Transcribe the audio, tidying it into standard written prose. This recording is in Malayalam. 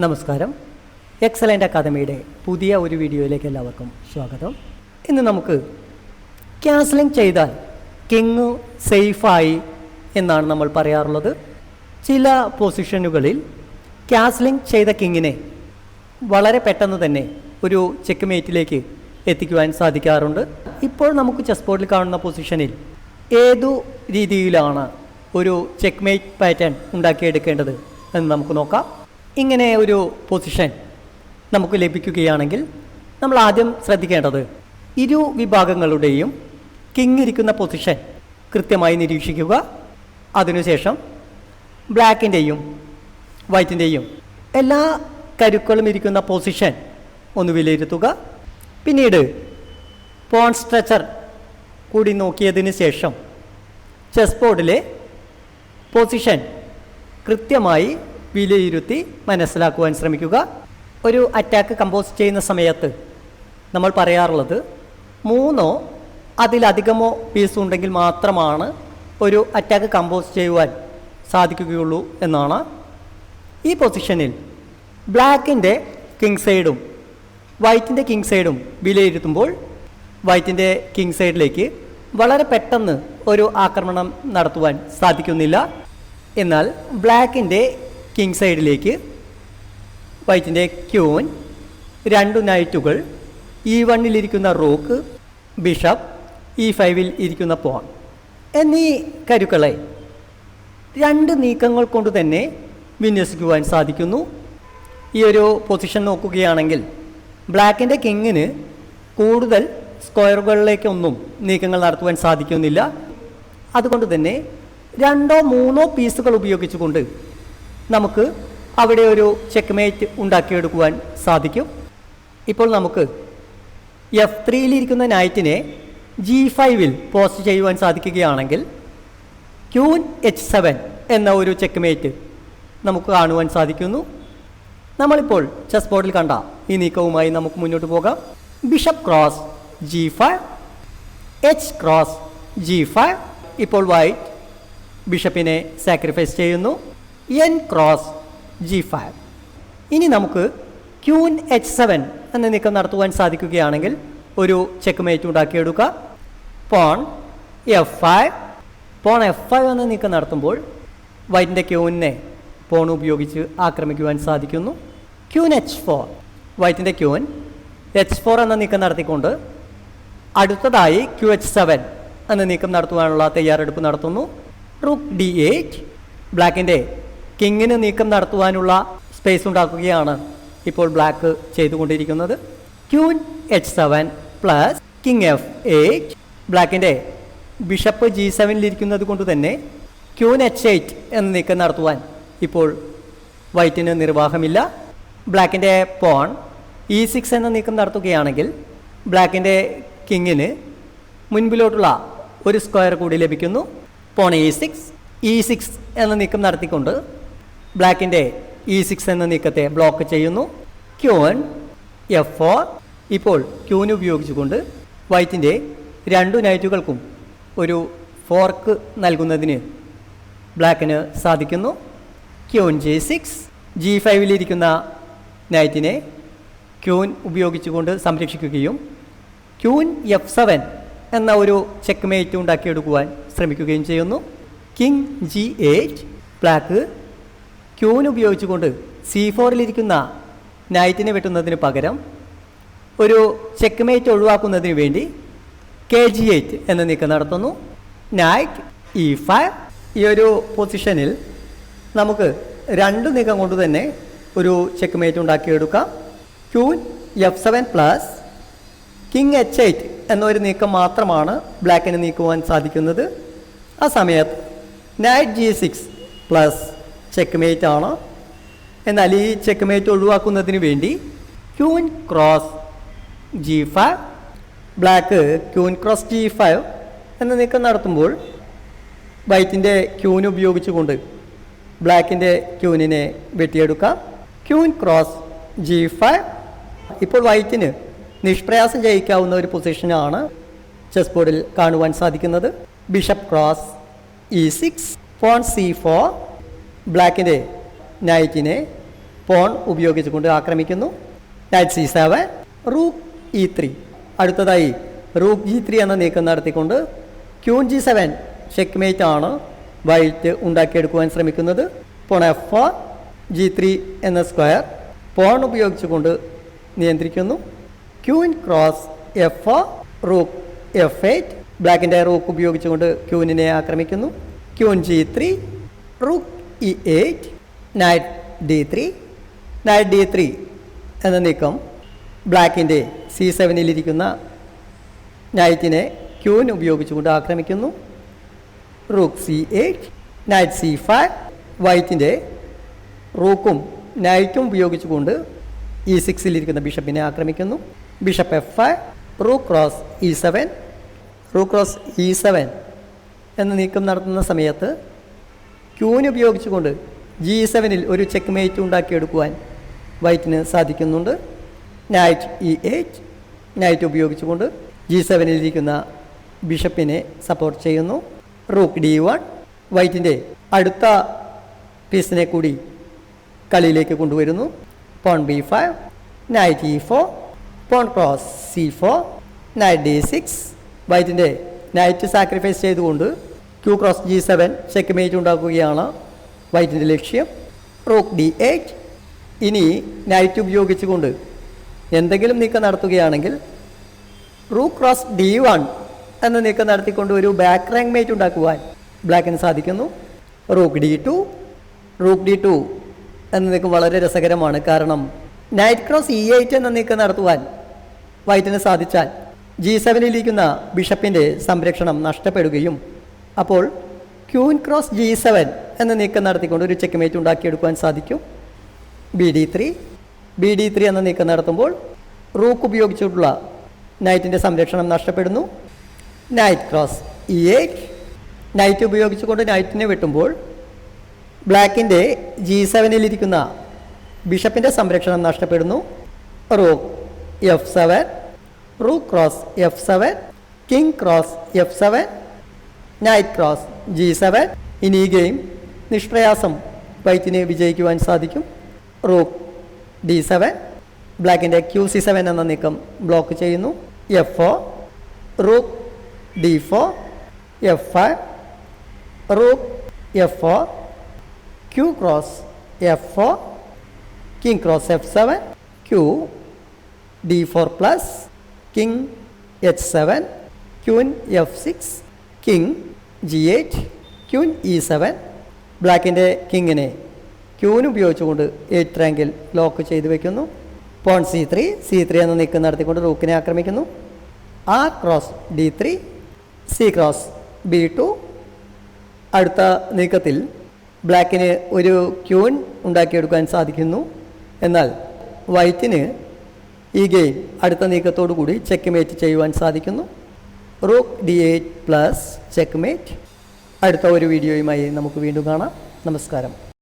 നമസ്കാരം. എക്സലൻ്റ് അക്കാദമിയുടെ പുതിയ ഒരു വീഡിയോയിലേക്ക് എല്ലാവർക്കും സ്വാഗതം. ഇന്ന് നമുക്ക് ക്യാസ്ലിംഗ് ചെയ്താൽ കിങ് സേഫായി എന്നാണ് നമ്മൾ പറയാറുള്ളത്. ചില പൊസിഷനുകളിൽ ക്യാസ്ലിംഗ് ചെയ്ത കിങ്ങിനെ വളരെ പെട്ടെന്ന് തന്നെ ഒരു ചെക്ക് മേറ്റിലേക്ക് എത്തിക്കുവാൻ സാധിക്കാറുണ്ട്. ഇപ്പോൾ നമുക്ക് ചെസ് ബോർഡിൽ കാണുന്ന പൊസിഷനിൽ ഏതു രീതിയിലാണ് ഒരു ചെക്ക് മേറ്റ് പാറ്റേൺ ഉണ്ടാക്കിയെടുക്കേണ്ടത് എന്ന് നമുക്ക് നോക്കാം. ഇങ്ങനെ ഒരു പൊസിഷൻ നമുക്ക് ലഭിക്കുകയാണെങ്കിൽ നമ്മൾ ആദ്യം ശ്രദ്ധിക്കേണ്ടത് ഇരു വിഭാഗങ്ങളുടെയും കിങ് ഇരിക്കുന്ന പൊസിഷൻ കൃത്യമായി നിരീക്ഷിക്കുക. അതിനുശേഷം ബ്ലാക്കിൻ്റെയും വൈറ്റിൻ്റെയും എല്ലാ കരുക്കളും ഇരിക്കുന്ന പൊസിഷൻ ഒന്ന് വിലയിരുത്തുക. പിന്നീട് പോൺ സ്ട്രെച്ചർ കൂടി നോക്കിയതിന് ശേഷം ചെസ് ബോർഡിലെ പൊസിഷൻ കൃത്യമായി വിലയിരുത്തി മനസ്സിലാക്കുവാൻ ശ്രമിക്കുക. ഒരു അറ്റാക്ക് കമ്പോസ് ചെയ്യുന്ന സമയത്ത് നമ്മൾ പറയാറുള്ളത് 3 അതിലധികമോ പീസ് ഉണ്ടെങ്കിൽ മാത്രമാണ് ഒരു അറ്റാക്ക് കമ്പോസ് ചെയ്യുവാൻ സാധിക്കുകയുള്ളൂ എന്നാണ്. ഈ പൊസിഷനിൽ ബ്ലാക്കിൻ്റെ കിങ് സൈഡും വൈറ്റിൻ്റെ കിങ് സൈഡും വിലയിരുത്തുമ്പോൾ വൈറ്റിൻ്റെ കിങ് സൈഡിലേക്ക് വളരെ പെട്ടെന്ന് ഒരു ആക്രമണം നടത്തുവാൻ സാധിക്കുന്നില്ല. എന്നാൽ ബ്ലാക്കിൻ്റെ കിങ് സൈഡിലേക്ക് വൈറ്റിൻ്റെ ക്യൂൻ, 2 നൈറ്റുകൾ, E1-ലിരിക്കുന്ന റൂക്ക്, ബിഷപ്പ്, E5-ൽ ഇരിക്കുന്ന പോൺ എന്നീ കരുക്കളെ 2 നീക്കങ്ങൾ കൊണ്ട് തന്നെ വിന്യസിക്കുവാൻ സാധിക്കുന്നു. ഈ ഒരു പൊസിഷൻ നോക്കുകയാണെങ്കിൽ ബ്ലാക്കിൻ്റെ കിങ്ങിന് കൂടുതൽ സ്ക്വയറുകളിലേക്കൊന്നും നീക്കങ്ങൾ നടത്തുവാൻ സാധിക്കുന്നില്ല. അതുകൊണ്ട് തന്നെ 2-3 പീസുകൾ ഉപയോഗിച്ചുകൊണ്ട് നമുക്ക് അവിടെ ഒരു ചെക്ക് മേറ്റ് ഉണ്ടാക്കിയെടുക്കുവാൻ സാധിക്കും. ഇപ്പോൾ നമുക്ക് F3-ലിരിക്കുന്ന നൈറ്റിനെ G5-ൽ പോസ്റ്റ് ചെയ്യുവാൻ സാധിക്കുകയാണെങ്കിൽ ക്യൂൻ H7 എന്ന ഒരു ചെക്ക് മേറ്റ് നമുക്ക് കാണുവാൻ സാധിക്കുന്നു. നമ്മളിപ്പോൾ ചെസ് ബോർഡിൽ കണ്ട ഈ നീക്കവുമായി നമുക്ക് മുന്നോട്ട് പോകാം. Bishop cross G5, H cross G5. ഇപ്പോൾ വൈറ്റ് ബിഷപ്പിനെ സാക്രിഫൈസ് ചെയ്യുന്നു. N cross G5. ഇനി നമുക്ക് ക്യൂൻ H7 എന്ന നീക്കം നടത്തുവാൻ സാധിക്കുകയാണെങ്കിൽ ഒരു ചെക്ക് മേറ്റ് ഉണ്ടാക്കിയെടുക്കുക. Pawn F5. പോൺ F5 എന്ന നീക്കം നടത്തുമ്പോൾ വൈറ്റിൻ്റെ ക്യൂനിനെ പോൺ ഉപയോഗിച്ച് ആക്രമിക്കുവാൻ സാധിക്കുന്നു. Queen H4. വൈറ്റിൻ്റെ ക്യൂൻ H4 എന്ന നീക്കം നടത്തിക്കൊണ്ട് അടുത്തതായി QH7 എന്ന നീക്കം നടത്തുവാനുള്ള തയ്യാറെടുപ്പ് നടത്തുന്നു. Rook D8. ബ്ലാക്കിൻ്റെ കിങ്ങിന് നീക്കം നടത്തുവാനുള്ള സ്പേസ് ഉണ്ടാക്കുകയാണ് ഇപ്പോൾ ബ്ലാക്ക് ചെയ്തുകൊണ്ടിരിക്കുന്നത്. Queen H7 plus king F8. ബ്ലാക്കിൻ്റെ ബിഷപ്പ് G7-ലിരിക്കുന്നത് കൊണ്ട് തന്നെ ക്യൂൻ H8 എന്ന നീക്കം നടത്തുവാൻ ഇപ്പോൾ വൈറ്റിന് നിർവാഹമില്ല. ബ്ലാക്കിൻ്റെ പോൺ E6 എന്ന നീക്കം നടത്തുകയാണെങ്കിൽ ബ്ലാക്കിൻ്റെ കിങ്ങിന് മുൻപിലോട്ടുള്ള ഒരു സ്ക്വയർ കൂടി ലഭിക്കുന്നു. പോൺ E6 എന്ന നീക്കം നടത്തിക്കൊണ്ട് ബ്ലാക്കിൻ്റെ E6 എന്ന നീക്കത്തെ ബ്ലോക്ക് ചെയ്യുന്നു. Queen F4. ഇപ്പോൾ ക്യൂൻ ഉപയോഗിച്ചുകൊണ്ട് വൈറ്റിൻ്റെ 2 നൈറ്റുകൾക്കും ഒരു ഫോർക്ക് നൽകുന്നതിന് ബ്ലാക്കിന് സാധിക്കുന്നു. Queen G6. G5-ലിരിക്കുന്ന നൈറ്റിനെ ക്യൂൻ ഉപയോഗിച്ചുകൊണ്ട് സംരക്ഷിക്കുകയും ക്യൂൻ F7 എന്ന ഒരു ചെക്ക് മേറ്റ് ഉണ്ടാക്കിയെടുക്കുവാൻ ശ്രമിക്കുകയും ചെയ്യുന്നു. King G8. ബ്ലാക്ക് ക്യൂൻ ഉപയോഗിച്ചുകൊണ്ട് C4-ലിരിക്കുന്ന നൈറ്റിനെ വെട്ടുന്നതിന് പകരം ഒരു ചെക്ക് മേറ്റ് ഒഴിവാക്കുന്നതിന് വേണ്ടി KG8 എന്ന നീക്കം നടത്തുന്നു. Night E5. ഈ ഒരു പൊസിഷനിൽ നമുക്ക് 2 നീക്കം കൊണ്ട് തന്നെ ഒരു ചെക്ക് മേറ്റ് ഉണ്ടാക്കിയെടുക്കാം. Queen F7 plus king H8 എന്നൊരു നീക്കം മാത്രമാണ് ബ്ലാക്കിന് നീക്കുവാൻ സാധിക്കുന്നത്. ആ സമയത്ത് night G6 plus check mate ആണ്. എന്നാൽ ഈ ചെക്ക് മേറ്റ് ഒഴിവാക്കുന്നതിന് വേണ്ടി queen cross G5. Black queen cross G5 എന്ന നീക്കം നടത്തുമ്പോൾ വൈറ്റിൻ്റെ ക്യൂൻ ഉപയോഗിച്ചുകൊണ്ട് ബ്ലാക്കിൻ്റെ ക്യൂനിനെ വെട്ടിയെടുക്കാം. Queen cross G5. ഇപ്പോൾ വൈറ്റിന് നിഷ്പ്രയാസം ജയിക്കാവുന്ന ഒരു പൊസിഷനാണ് ചെസ് ബോർഡിൽ കാണുവാൻ സാധിക്കുന്നത്. Bishop cross E6, pawn C4. ബ്ലാക്കിൻ്റെ നൈറ്റിനെ പോൺ ഉപയോഗിച്ചുകൊണ്ട് ആക്രമിക്കുന്നു. Night C7, rook E3. അടുത്തതായി റൂക്ക് G3 എന്ന നീക്കം നടത്തിക്കൊണ്ട് ക്യൂൻ G7 ചെക്ക്മേറ്റ് ആണ് വൈറ്റ് ഉണ്ടാക്കിയെടുക്കുവാൻ ശ്രമിക്കുന്നത്. പോൺ F4, G3 എന്ന സ്ക്വയർ പോൺ ഉപയോഗിച്ചുകൊണ്ട് നിയന്ത്രിക്കുന്നു. Queen cross F4, rook F8. ബ്ലാക്കിൻ്റെ റൂക്ക് ഉപയോഗിച്ചുകൊണ്ട് ക്യൂനിനെ ആക്രമിക്കുന്നു. Queen G3, rook E8, knight D3. Knight D3 എന്ന നീക്കം ബ്ലാക്കിൻ്റെ C7-ലിരിക്കുന്ന നൈറ്റിനെ ക്യൂൻ ഉപയോഗിച്ചുകൊണ്ട് ആക്രമിക്കുന്നു. Rook C8, night C5. വൈറ്റിൻ്റെ റൂക്കും നൈറ്റും ഉപയോഗിച്ചുകൊണ്ട് E6-ലിരിക്കുന്ന ബിഷപ്പിനെ ആക്രമിക്കുന്നു. Bishop F5, rook cross E7. Rook cross E7 എന്ന നീക്കം നടത്തുന്ന സമയത്ത് ക്യൂൻ ഉപയോഗിച്ചുകൊണ്ട് G7-ൽ ഒരു ചെക്ക് ഉണ്ടാക്കിയെടുക്കുവാൻ വൈറ്റിന് സാധിക്കുന്നുണ്ട്. നൈറ്റ് E8, നൈറ്റ് ഉപയോഗിച്ചുകൊണ്ട് G7-ലിരിക്കുന്ന ബിഷപ്പിനെ സപ്പോർട്ട് ചെയ്യുന്നു. റൂക്ക് D1, വൈറ്റിൻ്റെ അടുത്ത പീസിനെ കൂടി കളിയിലേക്ക് കൊണ്ടുവരുന്നു. Pawn B5, knight E4, pawn cross C4, knight D6. വൈറ്റിൻ്റെ നൈറ്റ് സാക്രിഫൈസ് ചെയ്തുകൊണ്ട് ക്യൂ ക്രോസ് G7 ചെക്ക് ഉണ്ടാക്കുകയാണ് വൈറ്റിൻ്റെ ലക്ഷ്യം. Rook D8. ഇനി നൈറ്റ് ഉപയോഗിച്ചുകൊണ്ട് എന്തെങ്കിലും നീക്കം നടത്തുകയാണെങ്കിൽ റൂക്ക് ക്രോസ് D1 എന്ന നീക്കം നടത്തിക്കൊണ്ട് ഒരു ബാക്ക് റാങ്ക് മേറ്റ് ഉണ്ടാക്കുവാൻ ബ്ലാക്കിന് സാധിക്കുന്നു. Rook D2. റൂക്ക് D2 എന്ന നീക്കം വളരെ രസകരമാണ്. കാരണം നൈറ്റ് ക്രോസ് E8 എന്ന നീക്കം നടത്തുവാൻ വൈറ്റിന് സാധിച്ചാൽ G7-ലിരിക്കുന്ന ബിഷപ്പിൻ്റെ സംരക്ഷണം നഷ്ടപ്പെടുകയും അപ്പോൾ ക്യൂൻ ക്രോസ് G7 എന്ന നീക്കം നടത്തിക്കൊണ്ട് ഒരു ചെക്ക് ഉണ്ടാക്കിയെടുക്കുവാൻ സാധിക്കും. BD3 എന്ന നീക്കം നടത്തുമ്പോൾ റൂക്ക് ഉപയോഗിച്ചിട്ടുള്ള നൈറ്റിൻ്റെ സംരക്ഷണം നഷ്ടപ്പെടുന്നു. Night cross E8. നൈറ്റ് ഉപയോഗിച്ചുകൊണ്ട് നൈറ്റിനെ വെട്ടുമ്പോൾ ബ്ലാക്കിൻ്റെ G7-ലിരിക്കുന്ന ബിഷപ്പിൻ്റെ സംരക്ഷണം നഷ്ടപ്പെടുന്നു. Rook F7, rook cross F7, king cross F7, night cross G7. ഇനി ഈ ഗെയിം നിഷ്പ്രയാസം വൈറ്റിന് വിജയിക്കുവാൻ സാധിക്കും. റൂക്ക് D7, ബ്ലാക്കിൻ്റെ QC7 എന്ന നീക്കം ബ്ലോക്ക് ചെയ്യുന്നു. F4, rook D4, F5, rook F4, Q cross F4, king cross F7, Q D4 plus, king H7, queen F6, king G8, queen E7. ബ്ലാക്കിൻ്റെ കിങ്ങിനെ ക്യൂൻ ഉപയോഗിച്ചുകൊണ്ട് 8th റാങ്കിൽ ലോക്ക് ചെയ്ത് വയ്ക്കുന്നു. പോൺ C3 എന്ന നീക്കം നടത്തിക്കൊണ്ട് റൂക്കിനെ ആക്രമിക്കുന്നു. R cross D3, C cross B2. അടുത്ത നീക്കത്തിൽ ബ്ലാക്കിന് ഒരു ക്യൂൻ ഉണ്ടാക്കിയെടുക്കാൻ സാധിക്കുന്നു. എന്നാൽ വൈറ്റിന് ഈ ഗെയിം അടുത്ത നീക്കത്തോടു കൂടി ചെക്ക് ചെയ്യുവാൻ സാധിക്കുന്നു. Rook D8 plus check. അടുത്ത ഒരു വീഡിയോയുമായി നമുക്ക് വീണ്ടും കാണാം. നമസ്കാരം.